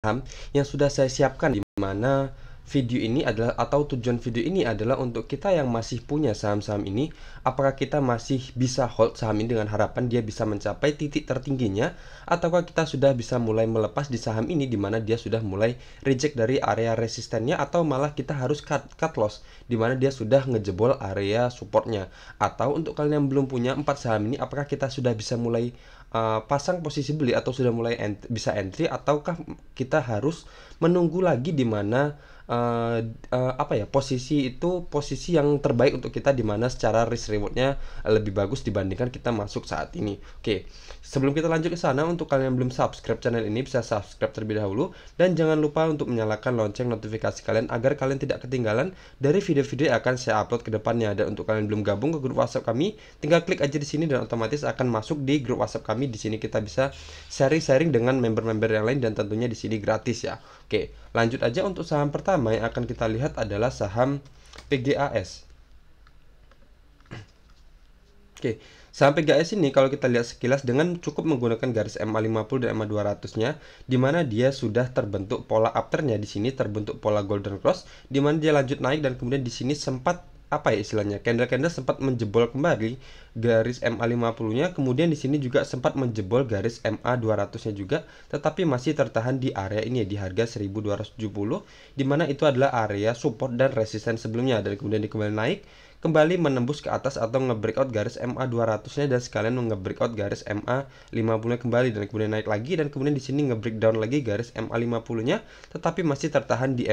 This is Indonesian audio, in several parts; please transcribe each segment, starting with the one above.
yang sudah saya siapkan, di mana video ini adalah atau tujuan video ini adalah untuk kita yang masih punya saham-saham ini, apakah kita masih bisa hold saham ini dengan harapan dia bisa mencapai titik tertingginya, ataukah kita sudah bisa mulai melepas di saham ini di mana dia sudah mulai reject dari area resistennya, atau malah kita harus cut loss di mana dia sudah ngejebol area supportnya. Atau untuk kalian yang belum punya 4 saham ini, apakah kita sudah bisa mulai pasang posisi beli atau sudah mulai bisa entry, ataukah kita harus menunggu lagi di mana posisi itu posisi yang terbaik untuk kita, di mana secara risk rewardnya lebih bagus dibandingkan kita masuk saat ini. Oke, sebelum kita lanjut ke sana, untuk kalian yang belum subscribe channel ini bisa subscribe terlebih dahulu, dan jangan lupa untuk menyalakan lonceng notifikasi kalian agar kalian tidak ketinggalan dari video-video yang akan saya upload ke depannya. Dan untuk kalian yang belum gabung ke grup WhatsApp kami, tinggal klik aja di sini dan otomatis akan masuk di grup WhatsApp kami. Di sini kita bisa sharing-sharing dengan member-member yang lain, dan tentunya di sini gratis ya. Oke, lanjut aja. Untuk saham pertama yang akan kita lihat adalah saham PGAS. Oke, saham PGAS ini kalau kita lihat sekilas dengan cukup menggunakan garis MA50 dan MA200-nya, di mana dia sudah terbentuk pola uptrend-nya, di sini terbentuk pola golden cross, di mana dia lanjut naik, dan kemudian di sini sempat istilahnya candle sempat menjebol kembali garis MA50-nya, kemudian di sini juga sempat menjebol garis MA200-nya juga, tetapi masih tertahan di area ini di harga 1270, di mana itu adalah area support dan resisten sebelumnya, dan kemudian kembali naik, kembali menembus ke atas atau nge-breakout garis MA200-nya, dan sekalian nge-breakout garis MA50-nya kembali, dan kemudian naik lagi, dan kemudian di sini nge-breakdown lagi garis MA50-nya, tetapi masih tertahan di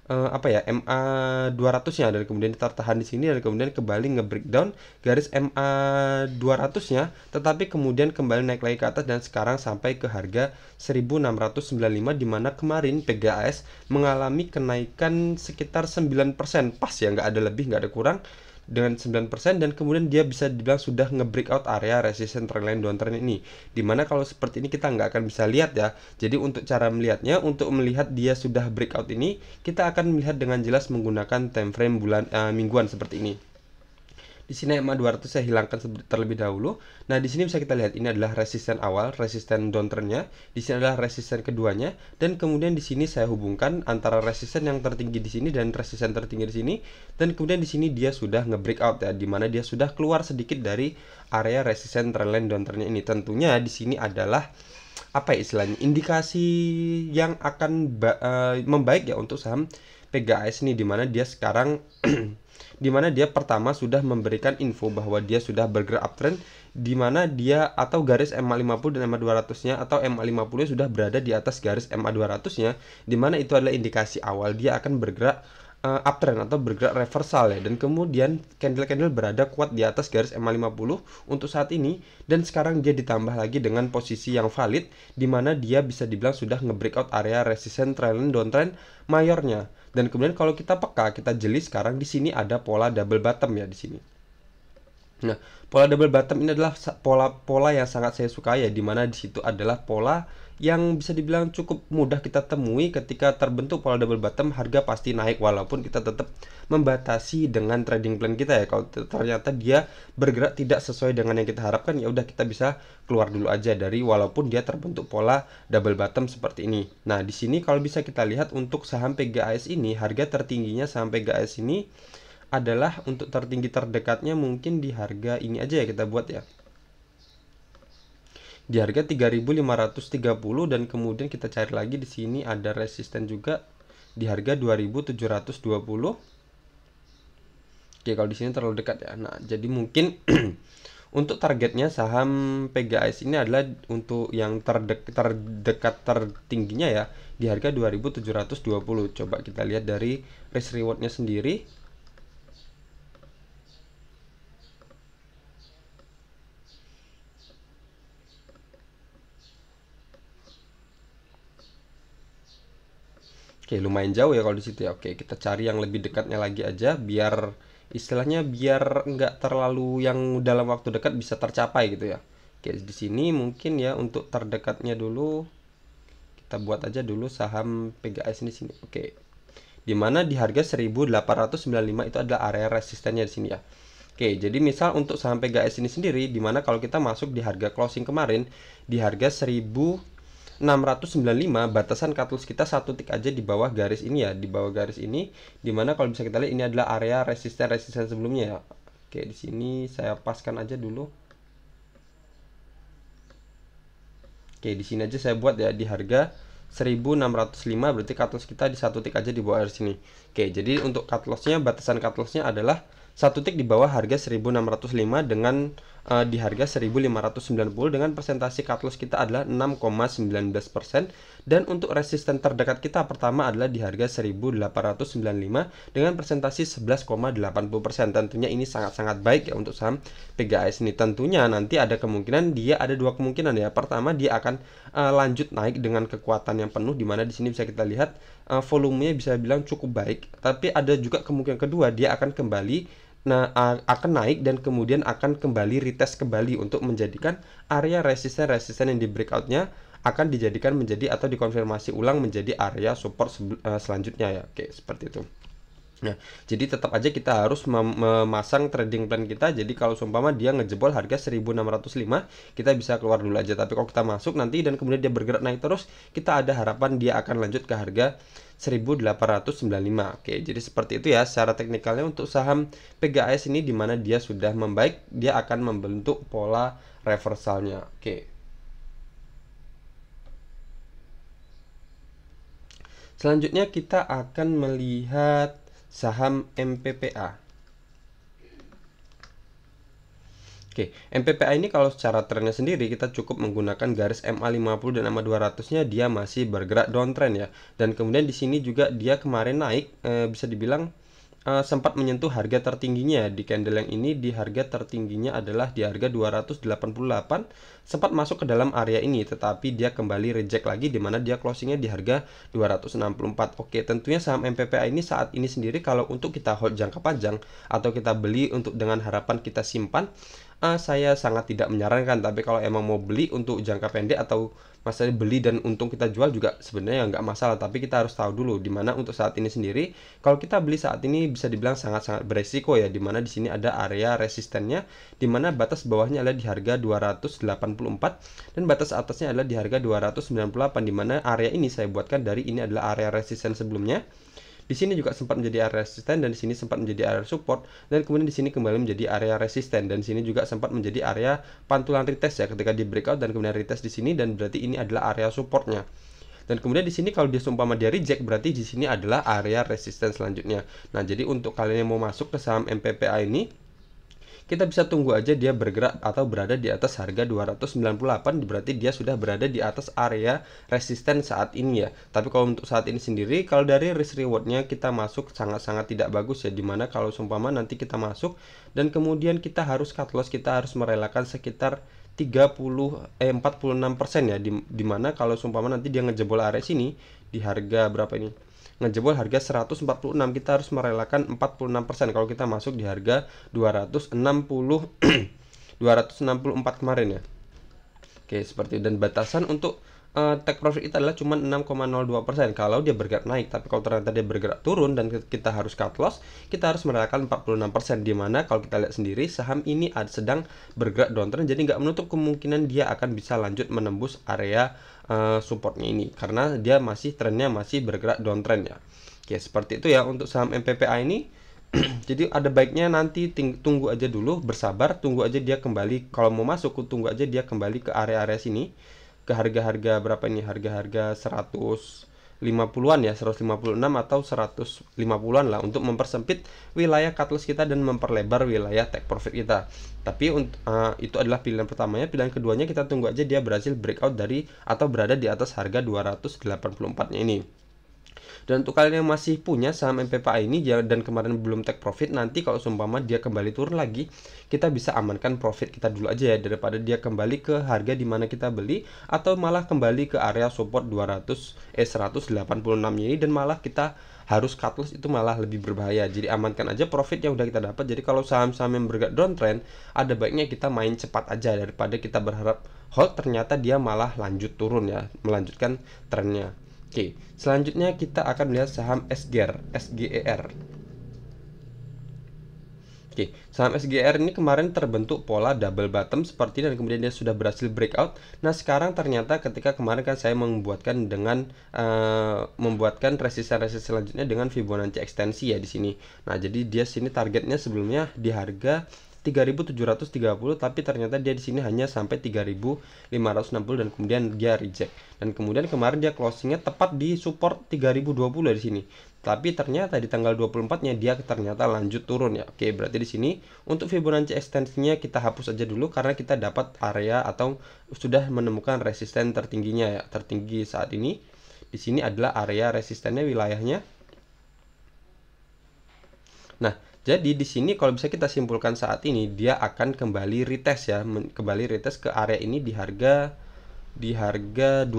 MA200-nya, dan kemudian tertahan di sini, dan kemudian kembali nge-breakdown garis MA200-nya, tetapi kemudian kembali naik lagi ke atas, dan sekarang sampai ke harga 1695, di mana kemarin PGAS mengalami kenaikan sekitar 9%, pas ya, nggak ada lebih nggak ada kurang, dengan 9%, dan kemudian dia bisa dibilang sudah nge-breakout area resistance trendline downtrend ini, dimana kalau seperti ini kita nggak akan bisa lihat ya. Jadi untuk cara melihatnya, untuk melihat dia sudah breakout ini, kita akan melihat dengan jelas menggunakan time frame mingguan seperti ini. Di sini MA200 saya hilangkan terlebih dahulu. Nah, di sini bisa kita lihat ini adalah resisten awal, resisten downtrendnya. Di sini adalah resisten keduanya, dan kemudian di sini saya hubungkan antara resisten yang tertinggi di sini dan resisten tertinggi di sini, dan kemudian di sini dia sudah nge-breakout ya, di mana dia sudah keluar sedikit dari area resisten trendline downtrendnya ini. Tentunya di sini adalah istilahnya indikasi yang akan membaik ya untuk saham PGAS ini, dimana dia sekarang dimana dia pertama sudah memberikan info bahwa dia sudah bergerak uptrend, dimana dia atau garis MA50 dan MA200-nya atau MA50-nya sudah berada di atas garis MA200-nya, dimana itu adalah indikasi awal dia akan bergerak uptrend atau bergerak reversal ya, dan kemudian candle berada kuat di atas garis MA50 untuk saat ini, dan sekarang dia ditambah lagi dengan posisi yang valid, dimana dia bisa dibilang sudah nge-breakout area resistance trendline downtrend mayornya. Dan kemudian kalau kita peka, kita jeli sekarang di sini ada pola double bottom ya di sini. Nah, pola double bottom ini adalah pola yang sangat saya suka ya, dimana di situ adalah pola yang bisa dibilang cukup mudah kita temui. Ketika terbentuk pola double bottom, harga pasti naik walaupun kita tetap membatasi dengan trading plan kita ya. Kalau ternyata dia bergerak tidak sesuai dengan yang kita harapkan, ya udah kita bisa keluar dulu aja dari, walaupun dia terbentuk pola double bottom seperti ini. Nah, di sini kalau bisa kita lihat untuk saham PGAS ini, harga tertingginya saham PGAS ini adalah, untuk tertinggi terdekatnya mungkin di harga ini aja ya, kita buat ya, di harga 3530, dan kemudian kita cari lagi di sini ada resisten juga di harga 2720. Oke, kalau di sini terlalu dekat ya. Nah, jadi mungkin untuk targetnya saham PGAS ini adalah untuk yang terdekat tertingginya ya di harga 2720. Coba kita lihat dari risk rewardnya sendiri. Oke, lumayan jauh ya kalau di situ ya. Oke, kita cari yang lebih dekatnya lagi aja, biar istilahnya biar nggak terlalu yang dalam waktu dekat bisa tercapai gitu ya. Oke, di sini mungkin ya untuk terdekatnya dulu kita buat aja dulu saham PGAS ini sini. Oke. Dimana di harga 1895 itu adalah area resistennya di sini ya. Oke, jadi misal untuk saham PGAS ini sendiri, dimana kalau kita masuk di harga closing kemarin di harga 695, batasan cut loss kita satu tick aja di bawah garis ini ya, di bawah garis ini, dimana kalau bisa kita lihat ini adalah area resisten sebelumnya ya. Oke, di sini saya paskan aja dulu. Oke, di sini aja saya buat ya di harga 1605, berarti cut loss kita di satu tick aja di bawah garis ini. Oke, jadi untuk cut lossnya, batasan cut lossnya adalah satu tick di bawah harga 1605 dengan di harga 1590 dengan persentase cut loss kita adalah 6,19%, dan untuk resisten terdekat kita pertama adalah di harga 1895 dengan persentase 11,80%. Tentunya ini sangat-sangat baik ya untuk saham PGAS ini. Tentunya nanti ada kemungkinan, dia ada dua kemungkinan ya. Pertama, dia akan lanjut naik dengan kekuatan yang penuh, dimana di sini bisa kita lihat volumenya bisa bilang cukup baik. Tapi ada juga kemungkinan kedua, dia akan kembali akan naik dan kemudian akan kembali retest kembali untuk menjadikan area resisten yang di breakoutnya akan dijadikan menjadi atau dikonfirmasi ulang menjadi area support selanjutnya ya. Oke, seperti itu. Nah, jadi tetap aja kita harus memasang trading plan kita. Jadi kalau seumpama dia ngejebol harga 1605, kita bisa keluar dulu aja. Tapi kalau kita masuk nanti dan kemudian dia bergerak naik terus, kita ada harapan dia akan lanjut ke harga 1895. Oke, jadi seperti itu ya secara teknikalnya untuk saham PGAS ini, dimana dia sudah membaik, dia akan membentuk pola reversalnya. Oke. Selanjutnya kita akan melihat saham MPPA. Oke, MPPA ini kalau secara trennya sendiri kita cukup menggunakan garis MA50 dan MA200-nya, dia masih bergerak downtrend ya. Dan kemudian di sini juga dia kemarin naik, bisa dibilang sempat menyentuh harga tertingginya di candle yang ini. Di harga tertingginya adalah di harga 288, sempat masuk ke dalam area ini, tetapi dia kembali reject lagi, dimana dia closingnya di harga 264. Oke, tentunya saham MPPA ini saat ini sendiri kalau untuk kita hold jangka panjang atau kita beli untuk dengan harapan kita simpan, saya sangat tidak menyarankan. Tapi kalau emang mau beli untuk jangka pendek atau masalah beli dan untung kita jual juga sebenarnya nggak masalah. Tapi kita harus tahu dulu dimana untuk saat ini sendiri, kalau kita beli saat ini bisa dibilang sangat-sangat beresiko ya, dimana di sini ada area resistennya, dimana batas bawahnya adalah di harga 284 dan batas atasnya adalah di harga 298, dimana area ini saya buatkan dari ini adalah area resisten sebelumnya. Di sini juga sempat menjadi area resisten dan di sini sempat menjadi area support, dan kemudian di sini kembali menjadi area resisten, dan di sini juga sempat menjadi area pantulan retest ya ketika di breakout dan kemudian retest di sini, dan berarti ini adalah area supportnya. Dan kemudian di sini kalau dia seumpama dia reject, berarti di sini adalah area resisten selanjutnya. Nah, jadi untuk kalian yang mau masuk ke saham MPPA ini, kita bisa tunggu aja dia bergerak atau berada di atas harga 298, berarti dia sudah berada di atas area resisten saat ini ya. Tapi kalau untuk saat ini sendiri, kalau dari risk rewardnya kita masuk sangat-sangat tidak bagus ya, dimana kalau seumpama nanti kita masuk dan kemudian kita harus cut loss, kita harus merelakan sekitar 46% ya, dimana kalau seumpama nanti dia ngejebol area sini di harga berapa ini, ngejebol harga 146, kita harus merelakan 46% kalau kita masuk di harga 260 264 kemarin ya. Oke, seperti itu. Dan batasan untuk take profit kita adalah cuma 6,02% kalau dia bergerak naik. Tapi kalau ternyata dia bergerak turun dan kita harus cut loss, kita harus merelakan 46%, dimana kalau kita lihat sendiri saham ini sedang bergerak downtrend, jadi nggak menutup kemungkinan dia akan bisa lanjut menembus area supportnya ini, karena dia masih trennya masih bergerak downtrend ya. Oke, seperti itu ya untuk saham MPPA ini. Jadi ada baiknya nanti tunggu aja dulu, bersabar, tunggu aja dia kembali. Kalau mau masuk, tunggu aja dia kembali ke area-area sini, ke harga-harga berapa ini, harga-harga 150-an ya, 156 atau 150-an lah, untuk mempersempit wilayah cut loss kita dan memperlebar wilayah take profit kita. Tapi itu adalah pilihan pertamanya. Pilihan keduanya kita tunggu aja dia berhasil breakout dari atau berada di atas harga 284-nya ini. Dan untuk kalian yang masih punya saham MPPA ini dan kemarin belum take profit, nanti kalau seumpama dia kembali turun lagi, kita bisa amankan profit kita dulu aja ya, daripada dia kembali ke harga di mana kita beli atau malah kembali ke area support 186 ini, dan malah kita harus cut loss, itu malah lebih berbahaya. Jadi amankan aja profit yang udah kita dapat. Jadi kalau saham-saham yang bergerak downtrend, ada baiknya kita main cepat aja daripada kita berharap hold ternyata dia malah lanjut turun ya, melanjutkan trennya. Oke, selanjutnya kita akan melihat saham SGER. Oke, saham SGR ini kemarin terbentuk pola double bottom seperti ini dan kemudian dia sudah berhasil breakout. Nah, sekarang ternyata ketika kemarin kan saya membuatkan resisten-resisten selanjutnya dengan Fibonacci ekstensi ya di sini. Nah, jadi dia sini targetnya sebelumnya di harga 3.730, tapi ternyata dia di sini hanya sampai 3.560 dan kemudian dia reject. Dan kemudian kemarin dia closingnya tepat di support 3.020 di sini. Tapi ternyata di tanggal 24-nya dia ternyata lanjut turun ya. Oke, berarti di sini untuk Fibonacci ekstensinya kita hapus aja dulu karena kita dapat area atau sudah menemukan resisten tertingginya ya. Tertinggi saat ini di sini adalah area resistennya wilayahnya. Nah, jadi di sini kalau bisa kita simpulkan saat ini dia akan kembali retest ya, kembali retest ke area ini di harga 2620.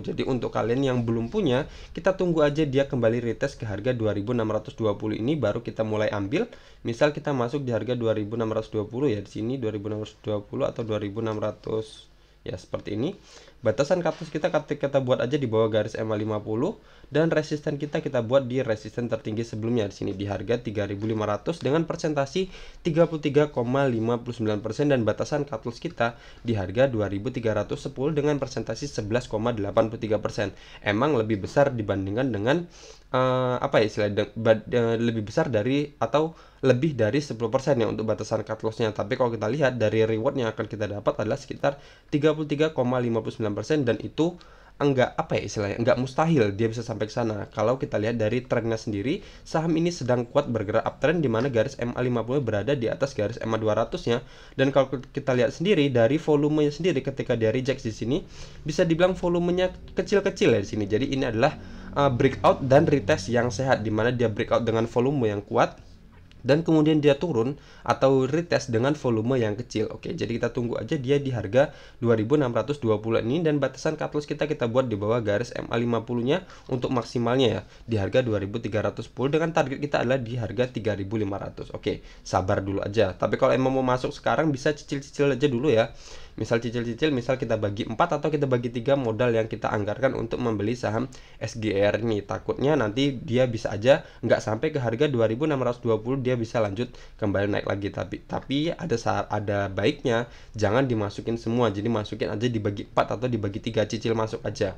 Jadi untuk kalian yang belum punya, kita tunggu aja dia kembali retest ke harga 2620 ini baru kita mulai ambil. Misal kita masuk di harga 2620 ya, di sini 2620 atau 2600 ya, seperti ini. Batasan cut loss kita buat aja di bawah garis EMA 50 dan resisten kita buat di resisten tertinggi sebelumnya di sini di harga 3.500 dengan persentasi 33,59% dan batasan cut loss kita di harga 2.310 dengan persentasi 11,83%. Emang lebih besar dibandingkan dengan lebih besar dari atau lebih dari 10% ya untuk batasan cut loss-nya. Tapi kalau kita lihat dari reward yang akan kita dapat adalah sekitar 33,59% dan itu enggak mustahil dia bisa sampai ke sana. Kalau kita lihat dari trennya sendiri, saham ini sedang kuat bergerak uptrend di mana garis MA50 berada di atas garis MA200-nya. Dan kalau kita lihat sendiri dari volumenya sendiri ketika dia reject di sini, bisa dibilang volumenya kecil-kecil ya di sini. Jadi ini adalah breakout dan retest yang sehat di mana dia breakout dengan volume yang kuat dan kemudian dia turun atau retest dengan volume yang kecil. Oke, jadi kita tunggu aja dia di harga 2620 ini dan batasan cut loss kita buat di bawah garis MA50-nya untuk maksimalnya ya di harga 2310 dengan target kita adalah di harga 3500. Oke, sabar dulu aja. Tapi kalau emang mau masuk sekarang bisa cicil-cicil aja dulu ya. Misal cicil-cicil, misal kita bagi 4 atau kita bagi 3 modal yang kita anggarkan untuk membeli saham SGR ini. Takutnya nanti dia bisa aja nggak sampai ke harga 2620, dia bisa lanjut kembali naik lagi. Tapi ada baiknya jangan dimasukin semua. Jadi masukin aja dibagi 4 atau dibagi 3, cicil masuk aja.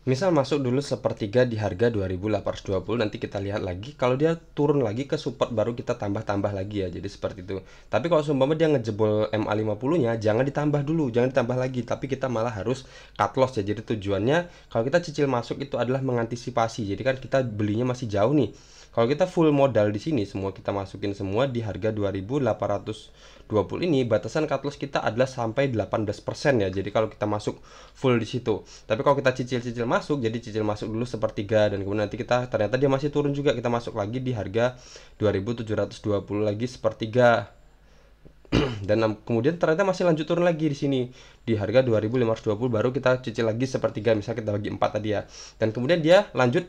Misal masuk dulu sepertiga di harga 2820, nanti kita lihat lagi kalau dia turun lagi ke support baru kita tambah lagi ya. Jadi seperti itu. Tapi kalau seumpama dia ngejebol MA50-nya jangan ditambah dulu, jangan ditambah lagi, tapi kita malah harus cut loss ya. Jadi tujuannya kalau kita cicil masuk itu adalah mengantisipasi. Jadi kan kita belinya masih jauh nih. Kalau kita full modal di sini semua kita masukin semua di harga 2820 ini, batasan cut loss kita adalah sampai 18% ya. Jadi kalau kita masuk full di situ. Tapi kalau kita cicil-cicil masuk, jadi cicil masuk dulu sepertiga dan kemudian nanti kita ternyata dia masih turun juga, kita masuk lagi di harga 2720 lagi sepertiga. Dan kemudian ternyata masih lanjut turun lagi di sini di harga 2520 baru kita cicil lagi sepertiga, misal kita bagi 4 tadi ya. Dan kemudian dia lanjut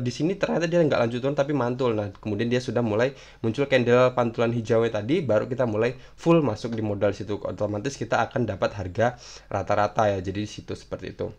di sini ternyata dia nggak lanjut turun tapi mantul. Nah, kemudian dia sudah mulai muncul candle pantulan hijaunya tadi, baru kita mulai full masuk di modal situ. Otomatis kita akan dapat harga rata-rata ya. Jadi di situ seperti itu.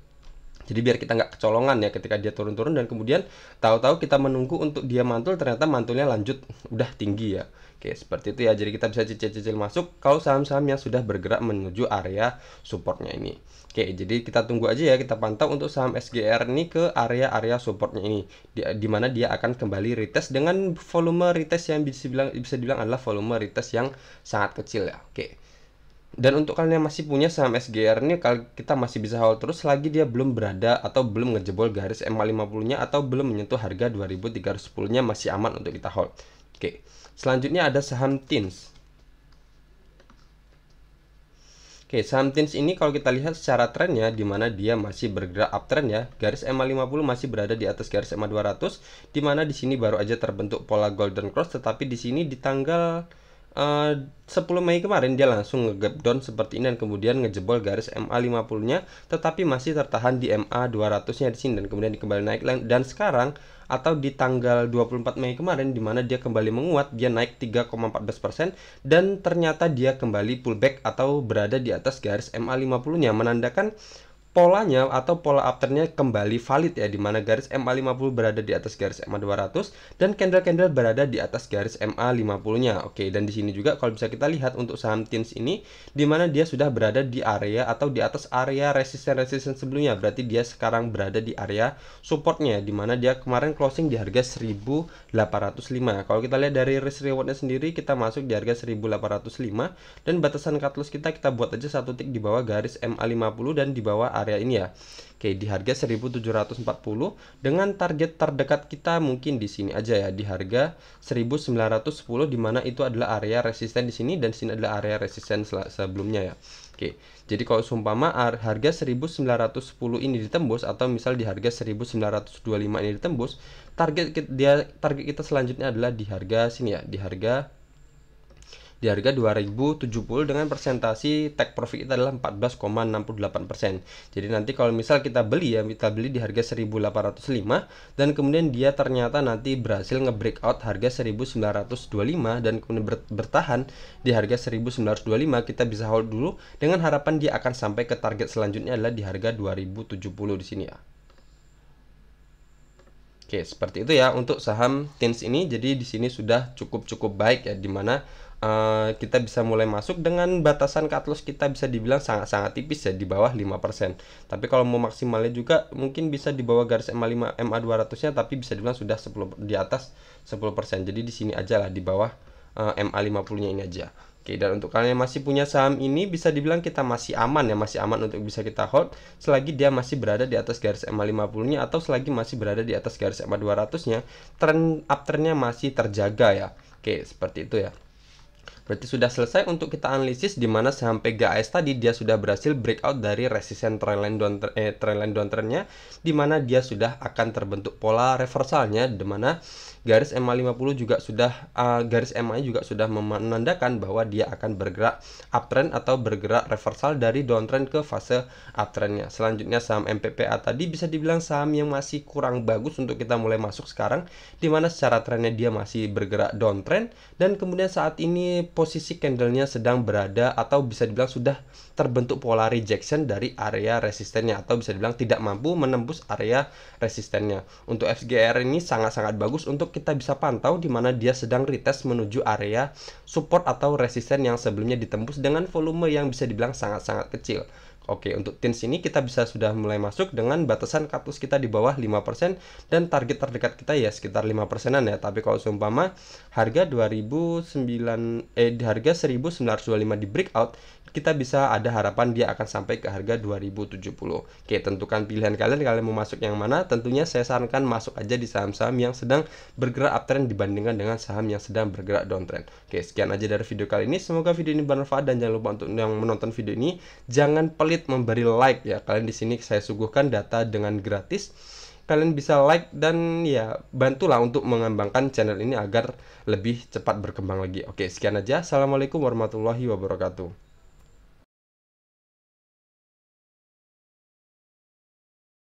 Jadi biar kita nggak kecolongan ya ketika dia turun-turun dan kemudian tahu-tahu kita menunggu untuk dia mantul, ternyata mantulnya lanjut udah tinggi ya. Oke, seperti itu ya. Jadi kita bisa cicil-cicil masuk kalau saham-saham yang sudah bergerak menuju area supportnya ini. Oke, jadi kita tunggu aja ya, kita pantau untuk saham SGR ini ke area-area supportnya ini, di mana dia akan kembali retest dengan volume retest yang bisa dibilang adalah volume retest yang sangat kecil ya. Oke. Dan untuk kalian yang masih punya saham SGR ini, kita masih bisa hold terus selagi dia belum berada atau belum ngejebol garis MA50-nya atau belum menyentuh harga 2310-nya, masih aman untuk kita hold. Oke. Selanjutnya ada saham TINS. Oke, saham TINS ini kalau kita lihat secara trennya di mana dia masih bergerak uptrend ya. Garis MA50 masih berada di atas garis MA200 di mana di sini baru aja terbentuk pola golden cross, tetapi di sini di tanggal 10 Mei kemarin dia langsung nge-gap down seperti ini dan kemudian ngejebol garis MA50-nya, tetapi masih tertahan di MA200-nya di sini dan kemudian kembali naik. Dan sekarang atau di tanggal 24 Mei kemarin di mana dia kembali menguat, dia naik 3,14% dan ternyata dia kembali pullback atau berada di atas garis MA50-nya, menandakan polanya atau pola uptrendnya kembali valid ya, di mana garis MA50 berada di atas garis MA200 dan candle-candle berada di atas garis MA50-nya. Oke, dan di sini juga kalau bisa kita lihat untuk saham TINS ini, di mana dia sudah berada di area atau di atas area resisten sebelumnya. Berarti dia sekarang berada di area supportnya, di mana dia kemarin closing di harga 1805. Kalau kita lihat dari risk rewardnya sendiri, kita masuk di harga 1805 dan batasan cut loss kita buat aja satu tick di bawah garis MA50 dan di bawah area ini ya. Oke, di harga 1740 dengan target terdekat kita mungkin di sini aja ya, di harga 1910, di mana itu adalah area resisten di sini dan sini adalah area resisten sebelumnya ya. Oke, jadi kalau seumpama harga 1910 ini ditembus atau misal di harga 1925 ini ditembus, target kita selanjutnya adalah di harga sini ya, di harga 2070 dengan presentasi take profit kita adalah 14,68%. Jadi nanti kalau misal kita beli ya, kita beli di harga 1805 dan kemudian dia ternyata nanti berhasil nge-breakout harga 1925 dan kemudian bertahan di harga 1925, kita bisa hold dulu dengan harapan dia akan sampai ke target selanjutnya adalah di harga 2070 di sini ya. Oke, seperti itu ya untuk saham TINS ini. Jadi di sini sudah cukup baik ya, dimana kita bisa mulai masuk dengan batasan cut loss kita bisa dibilang sangat-sangat tipis ya, di bawah 5%. Tapi kalau mau maksimalnya juga mungkin bisa di bawah garis MA200-nya, tapi bisa dibilang sudah di atas 10%. Jadi di sini aja lah, di bawah MA50-nya ini aja. Oke, dan untuk kalian yang masih punya saham ini bisa dibilang kita masih aman ya, masih aman untuk bisa kita hold selagi dia masih berada di atas garis MA50-nya atau selagi masih berada di atas garis MA200-nya, trend uptrendnya masih terjaga ya. Oke, seperti itu ya. Berarti sudah selesai untuk kita analisis di mana saham PGAS tadi dia sudah berhasil breakout dari resisten trendline downtrendnya, di mana dia sudah akan terbentuk pola reversalnya, di mana garis MA50 juga sudah garis MA juga sudah menandakan bahwa dia akan bergerak uptrend atau bergerak reversal dari downtrend ke fase uptrendnya. Selanjutnya saham MPPA tadi bisa dibilang saham yang masih kurang bagus untuk kita mulai masuk sekarang, di mana secara trennya dia masih bergerak downtrend dan kemudian saat ini posisi candlenya sedang berada atau bisa dibilang sudah terbentuk pola rejection dari area resistennya, atau bisa dibilang tidak mampu menembus area resistennya. Untuk FGR ini sangat-sangat bagus untuk kita bisa pantau, di mana dia sedang retest menuju area support atau resisten yang sebelumnya ditembus dengan volume yang bisa dibilang sangat-sangat kecil. Oke, untuk TINS ini kita bisa sudah mulai masuk dengan batasan cut loss kita di bawah 5% dan target terdekat kita ya sekitar 5%-an ya. Tapi kalau seumpama harga di harga 1925 di breakout, kita bisa ada harapan dia akan sampai ke harga 2070. Oke, tentukan pilihan kalian mau masuk yang mana. Tentunya saya sarankan masuk aja di saham-saham yang sedang bergerak uptrend dibandingkan dengan saham yang sedang bergerak downtrend. Oke, sekian aja dari video kali ini. Semoga video ini bermanfaat dan jangan lupa untuk yang menonton video ini jangan pelit memberi like ya. Kalian di sini saya suguhkan data dengan gratis. Kalian bisa like dan ya bantulah untuk mengembangkan channel ini agar lebih cepat berkembang lagi. Oke, sekian aja. Assalamualaikum warahmatullahi wabarakatuh.